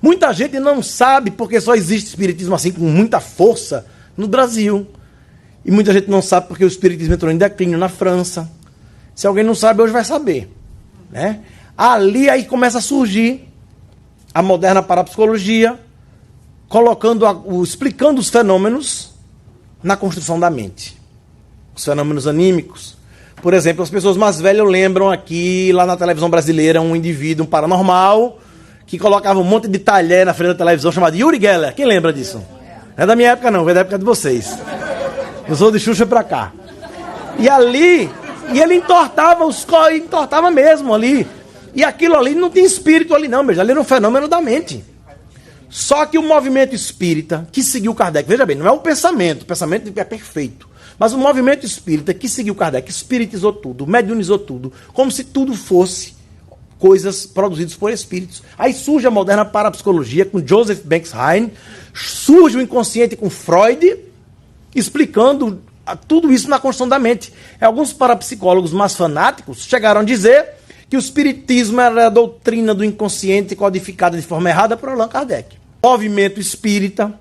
Muita gente não sabe porque só existe espiritismo assim com muita força no Brasil. E muita gente não sabe porque o espiritismo entrou em declínio na França. Se alguém não sabe, hoje vai saber. Né? Ali aí começa a surgir a moderna parapsicologia, explicando os fenômenos na construção da mente. Os fenômenos anímicos. Por exemplo, as pessoas mais velhas lembram aqui, lá na televisão brasileira, um indivíduo, um paranormal, que colocava um monte de talher na frente da televisão, chamado Uri Geller. Quem lembra disso? Não é da minha época não, é da época de vocês. Eu sou de Xuxa pra cá. E ali, ele entortava mesmo ali. E aquilo ali não tem espírito ali não, mas ali era um fenômeno da mente. Só que o movimento espírita que seguiu Kardec, veja bem, não é o pensamento é perfeito. Mas o movimento espírita que seguiu Kardec espiritizou tudo, mediunizou tudo, como se tudo fosse coisas produzidas por espíritos. Aí surge a moderna parapsicologia com Joseph Banks Heine, surge o inconsciente com Freud, explicando tudo isso na construção da mente. Alguns parapsicólogos mais fanáticos chegaram a dizer que o espiritismo era a doutrina do inconsciente codificada de forma errada por Allan Kardec. O movimento espírita,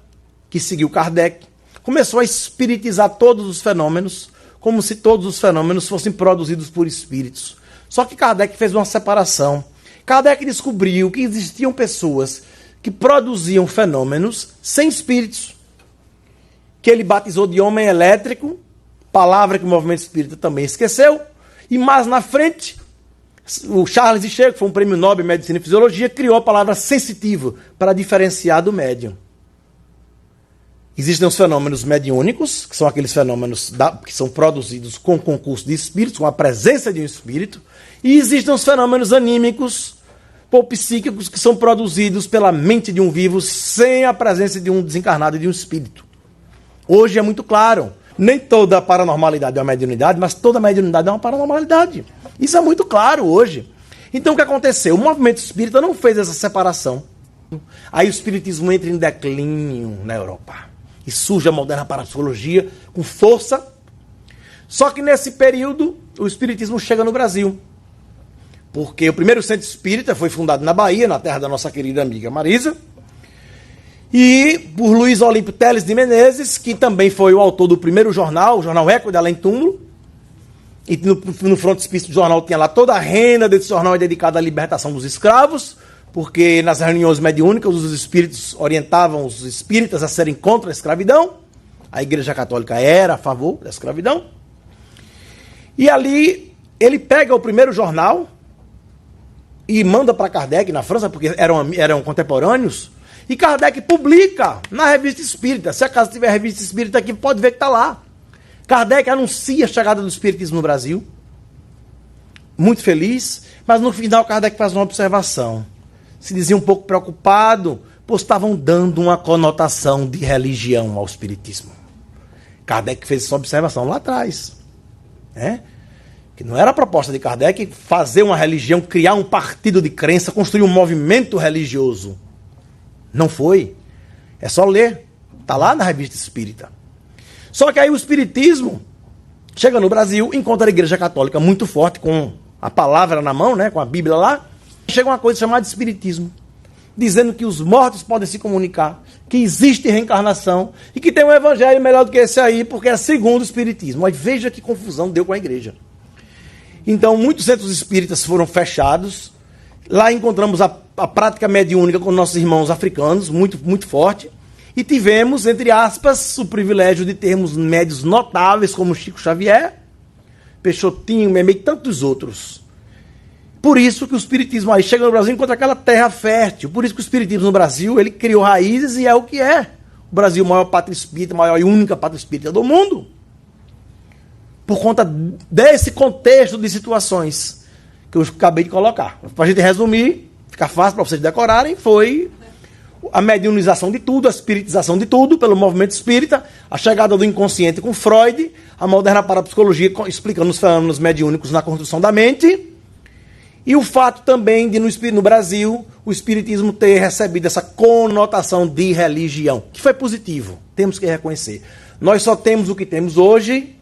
que seguiu Kardec, começou a espiritizar todos os fenômenos, como se todos os fenômenos fossem produzidos por espíritos. Só que Kardec fez uma separação. Kardec descobriu que existiam pessoas que produziam fenômenos sem espíritos, que ele batizou de homem elétrico, palavra que o movimento espírita também esqueceu, e mais na frente, o Charles Richer, que foi um prêmio Nobel em Medicina e Fisiologia, criou a palavra sensitivo para diferenciar do médium. Existem os fenômenos mediúnicos, que são aqueles fenômenos que são produzidos com concurso de espíritos, com a presença de um espírito, e existem os fenômenos anímicos ou psíquicos, que são produzidos pela mente de um vivo sem a presença de um desencarnado e de um espírito. Hoje é muito claro, nem toda paranormalidade é uma mediunidade, mas toda mediunidade é uma paranormalidade. Isso é muito claro hoje. Então o que aconteceu? O movimento espírita não fez essa separação. Aí o espiritismo entra em declínio na Europa. E surge a moderna parapsicologia com força. Só que nesse período o espiritismo chega no Brasil. Porque o primeiro centro espírita foi fundado na Bahia, na terra da nossa querida amiga Marisa. E por Luiz Olímpio Teles de Menezes, que também foi o autor do primeiro jornal, o Jornal Eco de Além Túmulo. E no frontispício do jornal tinha lá toda a renda desse jornal é dedicada à libertação dos escravos, porque nas reuniões mediúnicas os espíritos orientavam os espíritas a serem contra a escravidão. A Igreja Católica era a favor da escravidão. E ali ele pega o primeiro jornal e manda para Kardec na França, porque eram contemporâneos. E Kardec publica na Revista Espírita. Se acaso tiver Revista Espírita aqui, pode ver que está lá. Kardec anuncia a chegada do espiritismo no Brasil. Muito feliz. Mas no final Kardec faz uma observação. Se dizia um pouco preocupado, pois estavam dando uma conotação de religião ao espiritismo. Kardec fez essa observação lá atrás. Que não era a proposta de Kardec fazer uma religião, criar um partido de crença, construir um movimento religioso. Não foi. É só ler. Está lá na Revista Espírita. Só que aí o espiritismo chega no Brasil, encontra a Igreja Católica muito forte, com a palavra na mão, com a Bíblia lá. Chega uma coisa chamada espiritismo, dizendo que os mortos podem se comunicar, que existe reencarnação e que tem um evangelho melhor do que esse aí, porque é segundo o espiritismo. Aí veja que confusão deu com a igreja. Então muitos centros espíritas foram fechados. Lá encontramos a prática mediúnica com nossos irmãos africanos, muito, muito forte. E tivemos, entre aspas, o privilégio de termos médios notáveis como Chico Xavier, Peixotinho, Memé e tantos outros. Por isso que o espiritismo aí chega no Brasil e encontra aquela terra fértil. Por isso que o espiritismo no Brasil, ele criou raízes e é o que é. O Brasil é o maior pátria espírita, a maior e única pátria espírita do mundo. Por conta desse contexto de situações que eu acabei de colocar. Para a gente resumir, ficar fácil para vocês decorarem, foi a mediunização de tudo, a espiritização de tudo pelo movimento espírita, a chegada do inconsciente com Freud, a moderna parapsicologia explicando os fenômenos mediúnicos na construção da mente, e o fato também de no Brasil o espiritismo ter recebido essa conotação de religião, que foi positivo, temos que reconhecer. Nós só temos o que temos hoje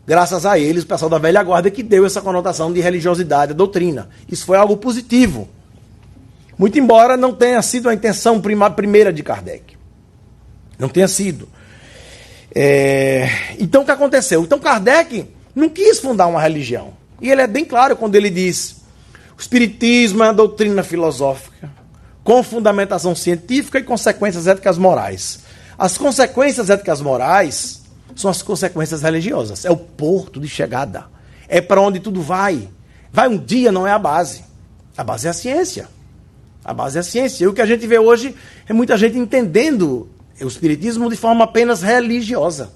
graças a eles, o pessoal da velha guarda, que deu essa conotação de religiosidade à doutrina. Isso foi algo positivo. Muito embora não tenha sido a intenção primeira de Kardec. Não tenha sido. Então, o que aconteceu? Então, Kardec não quis fundar uma religião. E ele é bem claro quando ele diz: o Espiritismo é uma doutrina filosófica, com fundamentação científica e consequências éticas morais. As consequências éticas morais são as consequências religiosas. É o porto de chegada. É para onde tudo vai. Vai um dia, não é a base. A base é a ciência. A base é a ciência. E o que a gente vê hoje é muita gente entendendo o Espiritismo de forma apenas religiosa,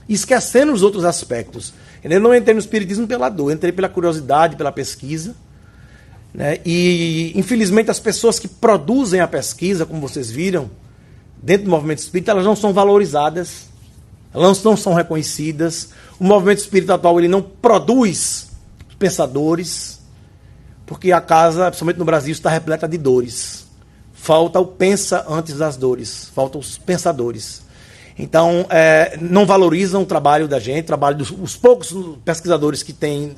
esquecendo os outros aspectos. Eu não entrei no Espiritismo pela dor, entrei pela curiosidade, pela pesquisa. Né? E, infelizmente, as pessoas que produzem a pesquisa, como vocês viram, dentro do movimento espírita, elas não são valorizadas, elas não são reconhecidas. O movimento espírita atual ele não produz pensadores, porque a casa, principalmente no Brasil, está repleta de dores. Falta o pensa antes das dores, faltam os pensadores. Então, não valorizam o trabalho da gente, o trabalho dos poucos pesquisadores que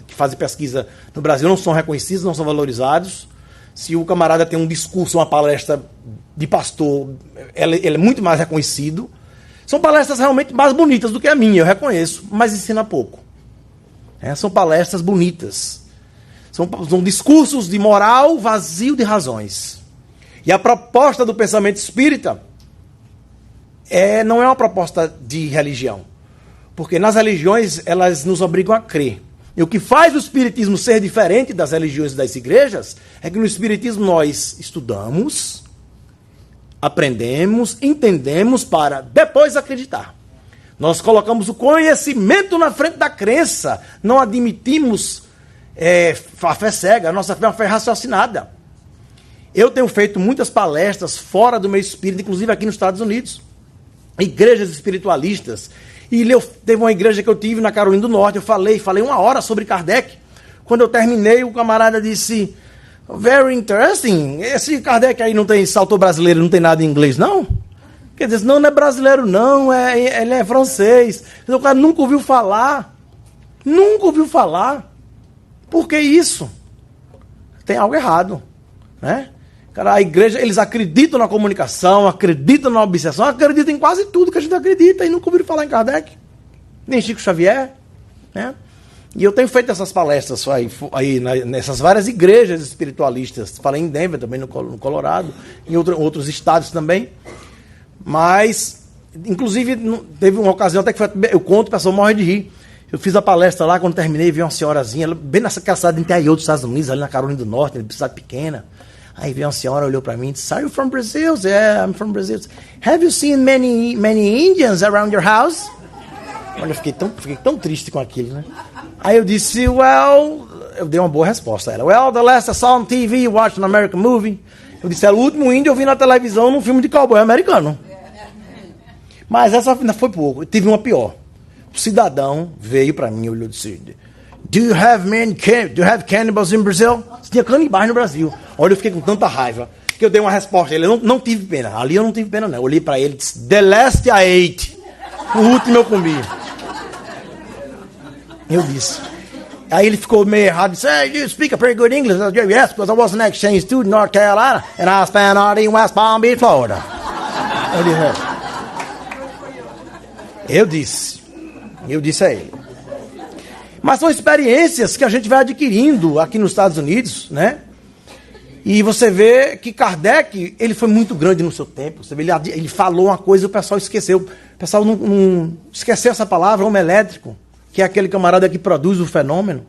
fazem pesquisa no Brasil não são reconhecidos, não são valorizados. Se o camarada tem um discurso, uma palestra de pastor, ele é muito mais reconhecido. São palestras realmente mais bonitas do que a minha, eu reconheço, mas ensina pouco. São palestras bonitas. São discursos de moral vazio de razões. E a proposta do pensamento espírita não é uma proposta de religião. Porque nas religiões, elas nos obrigam a crer. E o que faz o Espiritismo ser diferente das religiões e das igrejas é que no Espiritismo nós estudamos, aprendemos, entendemos para depois acreditar. Nós colocamos o conhecimento na frente da crença. Não admitimos a fé cega. A nossa fé é uma fé raciocinada. Eu tenho feito muitas palestras fora do meio espírita, inclusive aqui nos Estados Unidos. Igrejas espiritualistas. E teve uma igreja que eu tive na Carolina do Norte. Eu falei 1 hora sobre Kardec. Quando eu terminei, o camarada disse: very interesting. Esse Kardec aí não tem autor brasileiro, não tem nada em inglês, não? Quer dizer, não é brasileiro, não. Ele é francês. O cara nunca ouviu falar. Nunca ouviu falar. Por que isso? Tem algo errado, né? Cara, a igreja, eles acreditam na comunicação, acreditam na obsessão, acreditam em quase tudo que a gente acredita e nunca ouviram falar em Kardec, nem Chico Xavier, né? E eu tenho feito essas palestras aí nessas várias igrejas espiritualistas. Falei em Denver também, no Colorado, em outros estados também. Mas, inclusive, teve uma ocasião até que eu conto, o pessoal morre de rir. Eu fiz a palestra lá, quando terminei, vi uma senhorazinha, bem nessa cidade interior dos Estados Unidos, ali na Carolina do Norte, uma cidade pequena. Aí veio uma senhora, olhou para mim e disse: "Are you from Brazil?" "Yeah, I'm from Brazil." "Have you seen many Indians around your house?" Olha, eu fiquei tão triste com aquilo, né? Aí eu disse: "Well," eu dei uma boa resposta a ela. "Well, the last I saw on TV, watched an American movie." Eu disse: "O último índio eu vi na televisão num filme de cowboy americano." Mas essa ainda foi pouco. Eu tive uma pior. O cidadão veio para mim e olhou e disse: Do you have cannibals in Brazil? Você tinha canibais no Brasil. Olha, eu fiquei com tanta raiva que eu dei uma resposta. Ele não tive pena. Ali eu não tive pena, não. Eu olhei para ele e disse: "The last I ate." O último eu comi. Eu disse. Aí ele ficou meio errado. Disse: "Hey, you speak a pretty good English." I said, "Yes, because I was an exchange student in North Carolina and I spent all day in West Palm Beach, Florida." Eu disse a ele. Mas são experiências que a gente vai adquirindo aqui nos Estados Unidos, né? E você vê que Kardec, ele foi muito grande no seu tempo. Você vê, ele falou uma coisa e o pessoal esqueceu. O pessoal não esqueceu essa palavra, homem elétrico, que é aquele camarada que produz o fenômeno.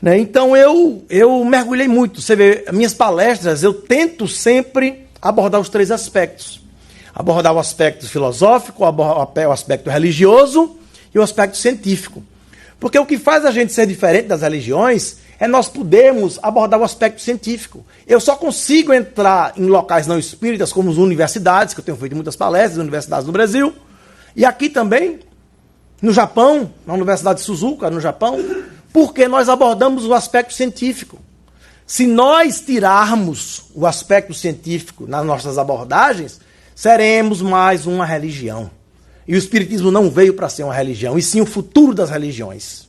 Né? Então eu mergulhei muito. Você vê, minhas palestras, eu tento sempre abordar os 3 aspectos. Abordar o aspecto filosófico, o aspecto religioso e o aspecto científico. Porque o que faz a gente ser diferente das religiões é nós podermos abordar o aspecto científico. Eu só consigo entrar em locais não espíritas, como as universidades, que eu tenho feito muitas palestras, universidades no Brasil, e aqui também, no Japão, na Universidade de Suzuka, no Japão, porque nós abordamos o aspecto científico. Se nós tirarmos o aspecto científico nas nossas abordagens, seremos mais uma religião. E o Espiritismo não veio para ser uma religião, e sim o futuro das religiões.